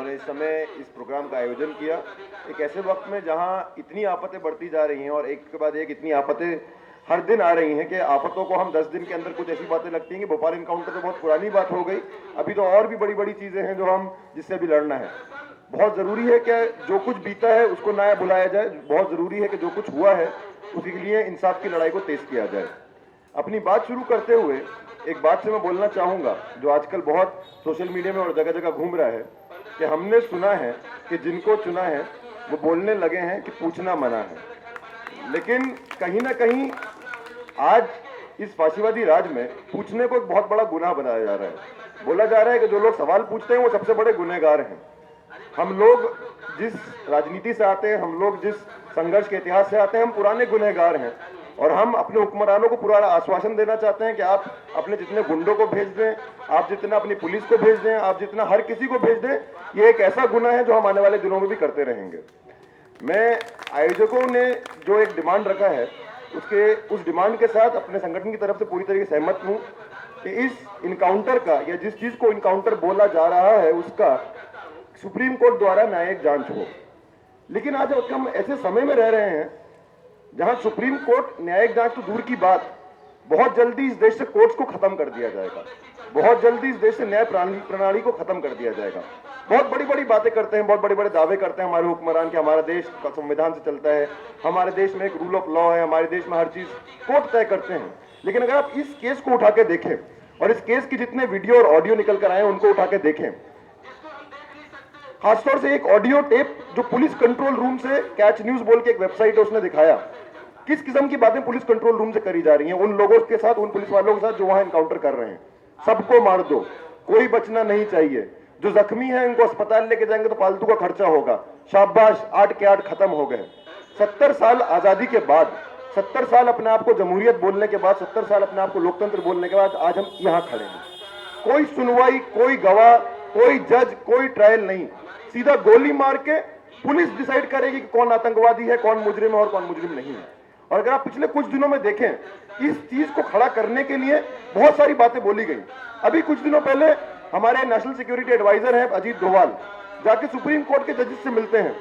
उन्होंने इस समय इस प्रोग्राम का आयोजन किया। एक ऐसे वक्त में जहां इतनी आफतें बढ़ती जा रही हैं और एक के बाद एक इतनी आफतें हर दिन आ रही हैं कि आफतों को हम 10 दिन के अंदर कुछ ऐसी बातें लगती हैं कि भोपाल इनकाउंटर तो बहुत पुरानी बात हो गई, अभी तो और भी बड़ी बड़ी चीज़ें हैं जो हम जिससे अभी लड़ना है। बहुत ज़रूरी है कि जो कुछ बीता है उसको ना भुलाया जाए, बहुत ज़रूरी है कि जो कुछ हुआ है उसके लिए इंसाफ की लड़ाई को तेज किया जाए। अपनी बात शुरू करते हुए एक बात से मैं बोलना चाहूँगा जो आजकल बहुत सोशल मीडिया में और जगह जगह घूम रहा है कि हमने सुना है कि जिनको चुना है वो बोलने लगे हैं कि पूछना मना है। लेकिन कहीं ना कहीं आज इस फाशीवादी राज में पूछने को एक बहुत बड़ा गुनाह बनाया जा रहा है। बोला जा रहा है कि जो लोग सवाल पूछते हैं वो सबसे बड़े गुनहगार हैं। हम लोग जिस राजनीति से आते हैं, हम लोग जिस संघर्ष के इतिहास से आते हैं, हम पुराने गुनहगार हैं और हम अपने हुक्मरानों को पुराना आश्वासन देना चाहते हैं कि आप अपने जितने गुंडों को भेज दें, आप जितना अपनी पुलिस को भेज दें, आप जितना हर किसी को भेज दें। ये एक ऐसा गुनाह है जो हम आने वाले दिनों में भी करते रहेंगे। मैं आयोजकों ने जो एक डिमांड रखा है उस डिमांड के साथ अपने संगठन की तरफ से पूरी तरीके से सहमत हूँ कि इस इनकाउंटर का या जिस चीज को इनकाउंटर बोला जा रहा है उसका सुप्रीम कोर्ट द्वारा न्यायिक जांच हो। लेकिन आज हम ऐसे समय में रह रहे हैं जहां सुप्रीम कोर्ट न्यायिक जांच तो दूर की बात, बहुत जल्दी इस देश से कोर्ट्स को खत्म कर दिया जाएगा, बहुत जल्दी इस देश से न्याय प्रणाली को खत्म कर दिया जाएगा। बहुत बड़ी बड़ी बातें करते हैं, बहुत बड़े बड़े दावे करते हैं हमारे हुक्मरान कि हमारा देश संविधान से चलता है, हमारे देश में एक रूल ऑफ लॉ है, हमारे देश में हर चीज कोर्ट तय करते हैं। लेकिन अगर आप इस केस को उठा के देखें और इस केस की जितने वीडियो और ऑडियो निकल कर आए उनको उठा के देखें, खासतौर से एक ऑडियो टेप जो पुलिस कंट्रोल रूम से कैच न्यूज बोल के एक वेबसाइट है उसने दिखाया किस किस्म की बातें पुलिस कंट्रोल रूम से करी जा रही हैं उन लोगों के साथ, उन पुलिस वालों के साथ जो वहां एनकाउंटर कर रहे हैं। सबको मार दो, कोई बचना नहीं चाहिए, जो जख्मी है उनको अस्पताल लेके जाएंगे तो फालतू का खर्चा होगा, शाबाश 8 के 8 खत्म हो गए। 70 साल आजादी के बाद, 70 साल अपने आप को जमहूरियत बोलने के बाद, 70 साल अपने आप को लोकतंत्र बोलने के बाद आज हम यहाँ खड़े हैं। कोई सुनवाई, कोई गवाह, कोई जज, कोई ट्रायल नहीं, सीधा गोली मार के पुलिस डिसाइड करेगी कि कौन आतंकवादी है, कौन मुजरिम है और कौन मुजरिम नहीं है। और अगर आप पिछले कुछ दिनों में देखें, इस चीज को खड़ा करने के लिए बहुत सारी बातें बोली गई। अभी कुछ दिनों पहले हमारे नेशनल सिक्योरिटी एडवाइजर हैं अजीत डोभाल, जाके सुप्रीम कोर्ट के जजेस से मिलते हैं।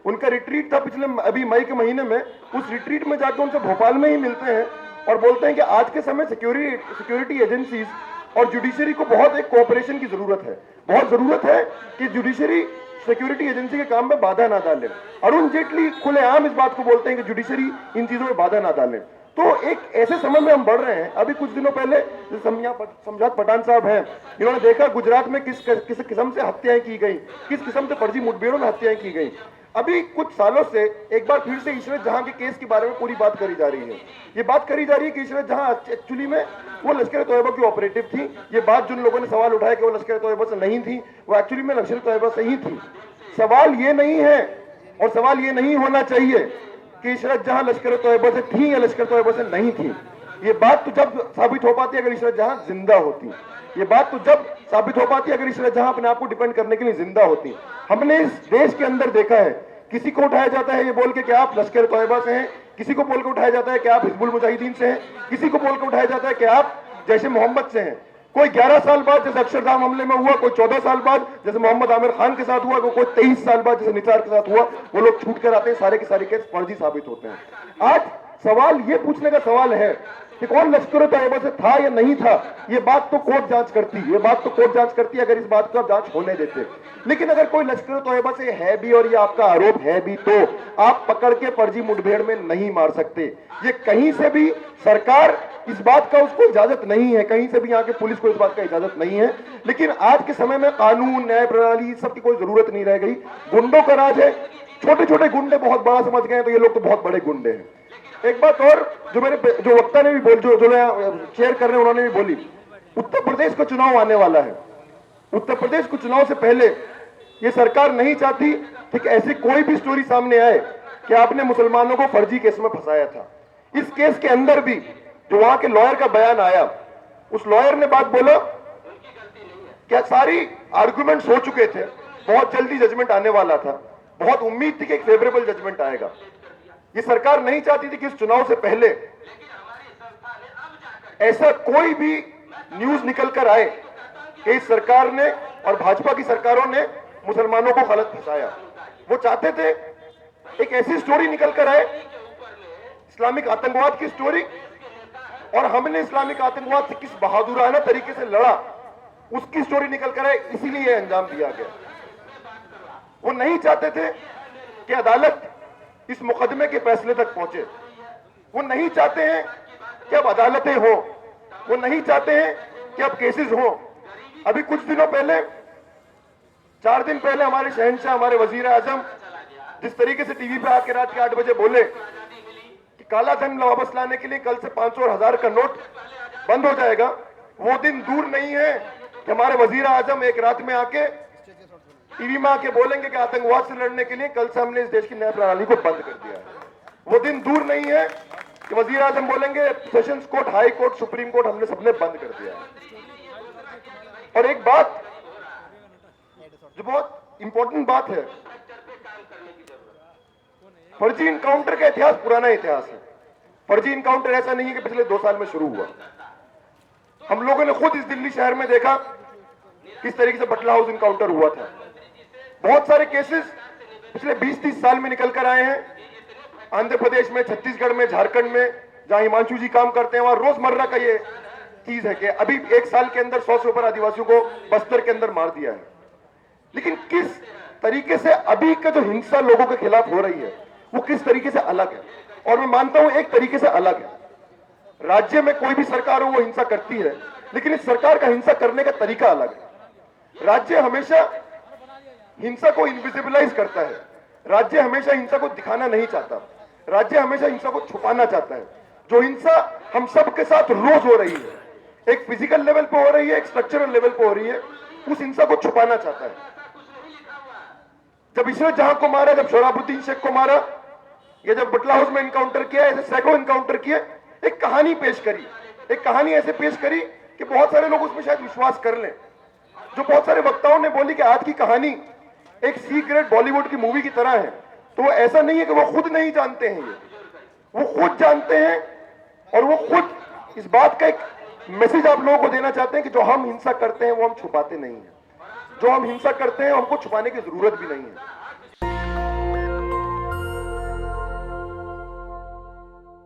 उनका रिट्रीट था पिछले अभी मई के महीने में, उस रिट्रीट में जाकर उनसे भोपाल में ही मिलते हैं और बोलते हैं कि आज के समय सिक्योरिटी एजेंसीज और जुडिशरी को बहुत एक कोऑपरेशन की जरूरत है, बहुत जरूरत है कि जुडिशरी सिक्योरिटी एजेंसी के काम में बाधा ना डालें। अरुण जेटली खुलेआम इस बात को बोलते हैं कि जुडिशरी इन चीजों में बाधा ना डालें। तो एक ऐसे समय में हम बढ़ रहे हैं। अभी कुछ दिनों पहले समझात पठान साहब हैं, इन्होंने देखा गुजरात में किस किस्म से हत्याएं की गई, किस किस्म से फर्जी मुठभेड़ों में हत्याएं की गई। अभी कुछ सालों से एक बार फिर से इशरत जहां के केस के बारे में पूरी बात करी जा रही है। ये बात करी जा रही है कि इशरत जहां एक्चुअली में वो लश्कर तोयबा की ऑपरेटिव थी। ये बात जिन लोगों ने सवाल उठाया कि वो लश्कर तोयबा से नहीं थी, वो एक्चुअली में लश्कर तोयबा से ही थी। सवाल ये नहीं है और सवाल ये नहीं होना चाहिए कि इशरत जहां लश्कर तोयबा से थी या लश्कर तोयबा से नहीं थी। ये बात तो जब साबित हो पाती है अगर इशरत जहां जिंदा होती, ये बात तो जब साबित हो पाती है अगर इशरत जहां अपने आप को डिपेंड करने के लिए जिंदा होती। हमने इस देश के अंदर देखा है, किसी को उठाया जाता है ये बोल के कि आप लश्कर तोयबा से हैं, किसी को बोल के उठाया जाता है कि आप हिजबुल मुजाहिदीन से हैं, किसी को बोल के उठाया जाता है कि आप जैसे मोहम्मद से हैं। कोई 11 साल बाद जैसे अक्षरधाम हमले में हुआ, कोई 14 साल बाद जैसे मोहम्मद आमिर खान के साथ हुआ, कोई 23 साल बाद जैसे निसार के साथ हुआ। वो लोग छूट कर आते हैं, सारे के सारे केस फर्जी साबित होते हैं। आज सवाल ये पूछने का सवाल है कि कौन लश्कर तोयबा से था या नहीं था। ये बात तो कोर्ट जांच करती, ये बात तो कोर्ट जांच करती अगर इस बात का जांच होने देते। लेकिन अगर कोई लश्कर तोयबा से है भी और ये आपका आरोप है भी तो आप पकड़ के फर्जी मुठभेड़ में नहीं मार सकते। ये कहीं से भी सरकार इस बात का उसको इजाजत नहीं है, कहीं से भी यहाँ के पुलिस को इस बात का इजाजत नहीं है। लेकिन आज के समय में कानून, न्याय प्रणाली सबकी कोई जरूरत नहीं रह गई। गुंडों का राज है, छोटे छोटे गुंडे बहुत बड़ा समझ गए तो ये लोग तो बहुत बड़े गुंडे हैं। एक बात और जो वक्ता ने भी बोल, जो शेयर कर रहे हैं उन्होंने भी बोली, उत्तर प्रदेश का चुनाव आने वाला है। उत्तर प्रदेश को चुनाव से पहले ये सरकार नहीं चाहती कि ऐसी कोई भी स्टोरी सामने आए कि आपने मुसलमानों को फर्जी केस में फंसाया था। इस केस के अंदर भी जो वहां के लॉयर का बयान आया, उस लॉयर ने बात बोला क्या सारी आर्गुमेंट्स हो चुके थे, बहुत जल्दी जजमेंट आने वाला था, बहुत उम्मीद थी कि एक फेवरेबल जजमेंट आएगा। ये सरकार नहीं चाहती थी कि इस चुनाव से पहले ऐसा कोई भी न्यूज निकल कर आए कि इस सरकार ने और भाजपा की सरकारों ने मुसलमानों को गलत फंसाया। वो चाहते थे एक ऐसी स्टोरी निकल कर आए, इस्लामिक आतंकवाद की स्टोरी, और हमने इस्लामिक आतंकवाद से किस बहादुराना तरीके से लड़ा उसकी स्टोरी निकल कर आए, इसीलिए अंजाम दिया गया। वो नहीं चाहते थे कि अदालत इस मुकदमे के फैसले तक पहुंचे। वो नहीं चाहते हैं कि अब अदालतें हो, वो नहीं चाहते हैं कि अब केसेस हो। अभी कुछ दिनों पहले, 4 दिन पहले हमारे शहंशाह, हमारे वजीर आजम जिस तरीके से टीवी पे आके रात के 8 बजे बोले कि काला धन वापस लाने के लिए कल से 500 और 1000 का नोट बंद हो जाएगा, वो दिन दूर नहीं है कि हमारे वजीर आजम एक रात में आके टीवी में आके बोलेंगे कि आतंकवाद से लड़ने के लिए कल से हमने इस देश की न्याय प्रणाली को बंद कर दिया है। वो दिन दूर नहीं है कि वजीर आजम बोलेंगे sessions court, high court, supreme court हमने सबने बंद कर दिया है। और एक बात जो बहुत इंपॉर्टेंट बात है, फर्जी इनकाउंटर का इतिहास पुराना इतिहास है। फर्जी इनकाउंटर ऐसा नहीं है कि पिछले 2 साल में शुरू हुआ। हम लोगों ने खुद इस दिल्ली शहर में देखा किस तरीके से बटला हाउस इनकाउंटर हुआ था। बहुत सारे केसेस पिछले 20-30 साल में निकल कर आए हैं। आंध्र प्रदेश में, छत्तीसगढ़ में, झारखंड में, जहां हिमांशु जी काम करते हैं, वहां रोजमर्रा का ये चीज है कि अभी 1 साल के अंदर 100 से ऊपर आदिवासियों को बस्तर के अंदर मार दिया है। लेकिन किस तरीके से अभी का जो हिंसा लोगों के खिलाफ हो रही है वो किस तरीके से अलग है, और मैं मानता हूं एक तरीके से अलग है। राज्य में कोई भी सरकार हो वो हिंसा करती है, लेकिन इस सरकार का हिंसा करने का तरीका अलग है। राज्य हमेशा हिंसा को इनविजिबलाइज करता है। राज्य हमेशा हिंसा को दिखाना नहीं चाहता। राज्य हमेशा हिंसा को छुपाना चाहता है। जो हिंसा हम सब के साथ रोज हो रही है, एक फिजिकल लेवल पे हो रही है, एक स्ट्रक्चरल लेवल पे हो रही है, उस हिंसा को छुपाना चाहता है। जब इशरत जहां को मारा, जब शोराबुद्दीन शेख को मारा, या जब बटला हाउस में इनकाउंटर किया, ऐसे सैकड़ों इनकाउंटर किए, एक कहानी पेश करी। एक कहानी ऐसे पेश करी कि बहुत सारे लोग उसमें शायद विश्वास कर लें। जो बहुत सारे वक्ताओं ने बोली कि आज की कहानी एक सीक्रेट बॉलीवुड की मूवी की तरह है, तो वो ऐसा नहीं है कि वो खुद नहीं जानते हैं, वो खुद जानते हैं, और वो खुद इस बात का एक मैसेज आप लोगों को देना चाहते हैं कि जो हम हिंसा करते हैं वो हम छुपाते नहीं हैं। जो हम हिंसा करते हैं हमको छुपाने की जरूरत भी नहीं है।